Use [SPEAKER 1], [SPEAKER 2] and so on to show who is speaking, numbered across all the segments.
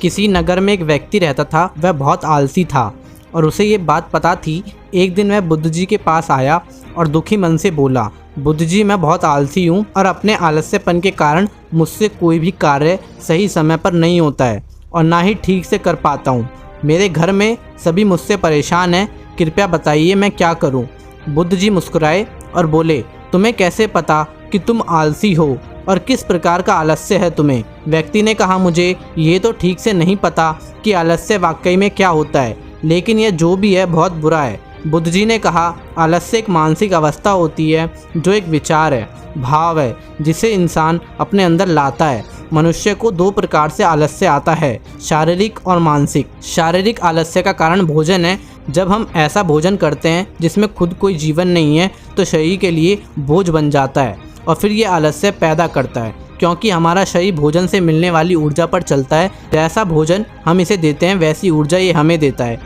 [SPEAKER 1] किसी नगर में एक व्यक्ति रहता था। वह बहुत आलसी था और उसे ये बात पता थी। एक दिन वह बुद्ध जी के पास आया और दुखी मन से बोला, बुद्ध जी, मैं बहुत आलसी हूँ और अपने आलस्यपन के कारण मुझसे कोई भी कार्य सही समय पर नहीं होता है और ना ही ठीक से कर पाता हूँ। मेरे घर में सभी मुझसे परेशान हैं, कृपया बताइए मैं क्या करूँ। बुद्ध जी मुस्कुराए और बोले, तुम्हें कैसे पता कि तुम आलसी हो और किस प्रकार का आलस्य है तुम्हें। व्यक्ति ने कहा, मुझे ये तो ठीक से नहीं पता कि आलस्य वाकई में क्या होता है, लेकिन यह जो भी है बहुत बुरा है। बुद्ध जी ने कहा, आलस्य एक मानसिक अवस्था होती है जो एक विचार है, भाव है, जिसे इंसान अपने अंदर लाता है। मनुष्य को दो प्रकार से आलस्य आता है, शारीरिक और मानसिक। शारीरिक आलस्य का कारण भोजन है। जब हम ऐसा भोजन करते हैं जिसमें खुद कोई जीवन नहीं है तो शरीर के लिए बोझ बन जाता है और फिर ये आलस्य पैदा करता है, क्योंकि हमारा शरीर भोजन से मिलने वाली ऊर्जा पर चलता है। जैसा भोजन हम इसे देते हैं वैसी ऊर्जा ये हमें देता है।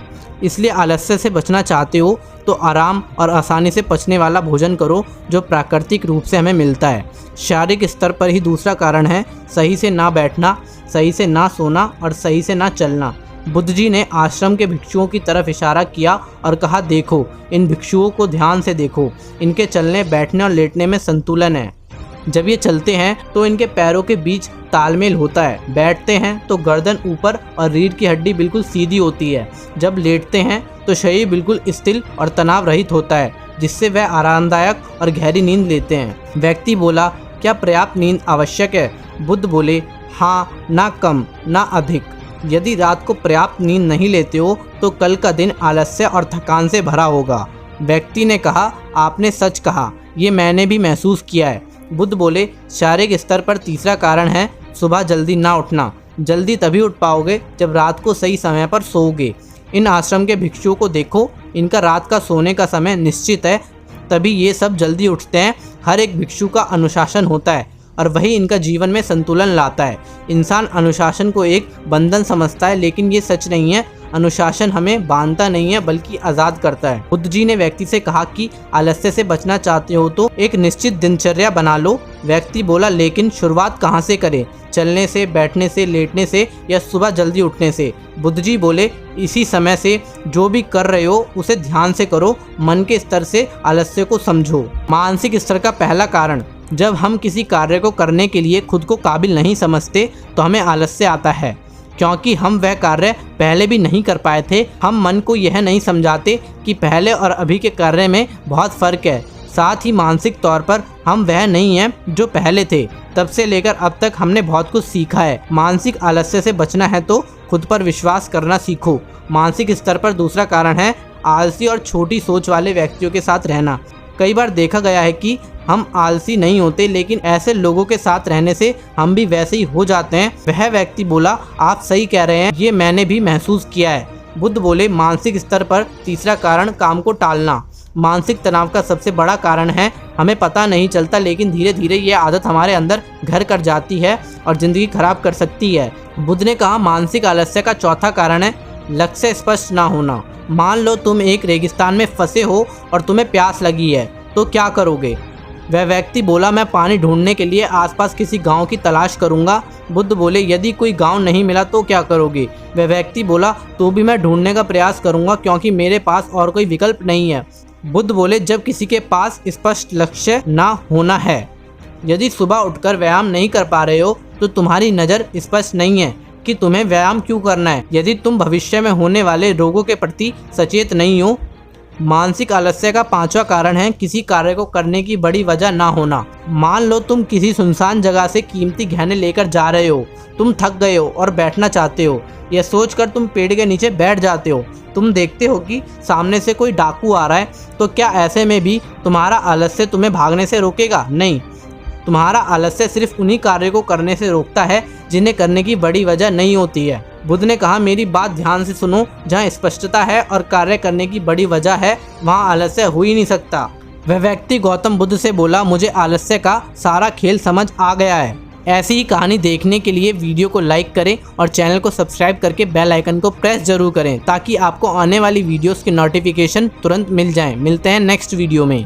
[SPEAKER 1] इसलिए आलस्य से बचना चाहते हो तो आराम और आसानी से पचने वाला भोजन करो जो प्राकृतिक रूप से हमें मिलता है। शारीरिक स्तर पर ही दूसरा कारण है सही से ना बैठना, सही से ना सोना और सही से ना चलना। बुद्ध जी ने आश्रम के भिक्षुओं की तरफ इशारा किया और कहा, देखो, इन भिक्षुओं को ध्यान से देखो। इनके चलने, बैठने और लेटने में संतुलन है। जब ये चलते हैं तो इनके पैरों के बीच तालमेल होता है। बैठते हैं तो गर्दन ऊपर और रीढ़ की हड्डी बिल्कुल सीधी होती है। जब लेटते हैं तो शरीर बिल्कुल स्थिर और तनाव रहित होता है, जिससे वह आरामदायक और गहरी नींद लेते हैं। व्यक्ति बोला, क्या पर्याप्त नींद आवश्यक है? बुद्ध बोले, हाँ, ना कम ना अधिक। यदि रात को पर्याप्त नींद नहीं लेते हो तो कल का दिन आलस्य और थकान से भरा होगा। व्यक्ति ने कहा, आपने सच कहा, ये मैंने भी महसूस किया है। बुद्ध बोले, शारीरिक स्तर पर तीसरा कारण है सुबह जल्दी ना उठना। जल्दी तभी उठ पाओगे जब रात को सही समय पर सोओगे। इन आश्रम के भिक्षुओं को देखो, इनका रात का सोने का समय निश्चित है, तभी ये सब जल्दी उठते हैं। हर एक भिक्षु का अनुशासन होता है और वही इनका जीवन में संतुलन लाता है। इंसान अनुशासन को एक बंधन समझता है, लेकिन ये सच नहीं है। अनुशासन हमें बांधता नहीं है बल्कि आज़ाद करता है। बुद्ध जी ने व्यक्ति से कहा कि आलस्य से बचना चाहते हो तो एक निश्चित दिनचर्या बना लो। व्यक्ति बोला, लेकिन शुरुआत कहाँ से करें? चलने से, बैठने से, लेटने से या सुबह जल्दी उठने से? बुद्ध जी बोले, इसी समय से जो भी कर रहे हो उसे ध्यान से करो। मन के स्तर से आलस्य को समझो। मानसिक स्तर का पहला कारण, जब हम किसी कार्य को करने के लिए खुद को काबिल नहीं समझते तो हमें आलस्य आता है, क्योंकि हम वह कार्य पहले भी नहीं कर पाए थे। हम मन को यह नहीं समझाते कि पहले और अभी के कार्य में बहुत फ़र्क है। साथ ही मानसिक तौर पर हम वह नहीं हैं जो पहले थे। तब से लेकर अब तक हमने बहुत कुछ सीखा है। मानसिक आलस्य से बचना है तो खुद पर विश्वास करना सीखो। मानसिक स्तर पर दूसरा कारण है आलसी और छोटी सोच वाले व्यक्तियों के साथ रहना। कई बार देखा गया है कि हम आलसी नहीं होते, लेकिन ऐसे लोगों के साथ रहने से हम भी वैसे ही हो जाते हैं। वह व्यक्ति बोला, आप सही कह रहे हैं, ये मैंने भी महसूस किया है। बुद्ध बोले, मानसिक स्तर पर तीसरा कारण काम को टालना। मानसिक तनाव का सबसे बड़ा कारण है हमें पता नहीं चलता, लेकिन धीरे धीरे ये आदत हमारे अंदर घर कर जाती है और ज़िंदगी खराब कर सकती है। बुद्ध ने कहा, मानसिक आलस्य का चौथा कारण है लक्ष्य स्पष्ट ना होना। मान लो तुम एक रेगिस्तान में फंसे हो और तुम्हें प्यास लगी है, तो क्या करोगे? वह व्यक्ति बोला, मैं पानी ढूंढने के लिए आसपास किसी गांव की तलाश करूंगा। बुद्ध बोले, यदि कोई गांव नहीं मिला तो क्या करोगे? वह व्यक्ति बोला, तो भी मैं ढूंढने का प्रयास करूंगा, क्योंकि मेरे पास और कोई विकल्प नहीं है। बुद्ध बोले, जब किसी के पास स्पष्ट लक्ष्य ना होना है, यदि सुबह उठकर व्यायाम नहीं कर पा रहे हो तो तुम्हारी नज़र स्पष्ट नहीं है कि तुम्हें व्यायाम क्यों करना है। यदि तुम भविष्य में होने वाले रोगों के प्रति सचेत नहीं हो। मानसिक आलस्य का पांचवा कारण है किसी कार्य को करने की बड़ी वजह ना होना। मान लो तुम किसी सुनसान जगह से कीमती गहने लेकर जा रहे हो, तुम थक गए हो और बैठना चाहते हो। यह सोचकर तुम पेड़ के नीचे बैठ जाते हो। तुम देखते हो कि सामने से कोई डाकू आ रहा है, तो क्या ऐसे में भी तुम्हारा आलस्य तुम्हें भागने से रोकेगा? नहीं, तुम्हारा आलस्य सिर्फ उन्हीं कार्यों को करने से रोकता है जिन्हें करने की बड़ी वजह नहीं होती है। बुद्ध ने कहा, मेरी बात ध्यान से सुनो, जहाँ स्पष्टता है और कार्य करने की बड़ी वजह है वहाँ आलस्य हो ही नहीं सकता। वह व्यक्ति गौतम बुद्ध से बोला, मुझे आलस्य का सारा खेल समझ आ गया है। ऐसी ही कहानी देखने के लिए वीडियो को लाइक करें और चैनल को सब्सक्राइब करके बेल आइकन को प्रेस जरूर करें, ताकि आपको आने वाली वीडियोस के नोटिफिकेशन तुरंत मिल जाएं। मिलते हैं नेक्स्ट वीडियो में।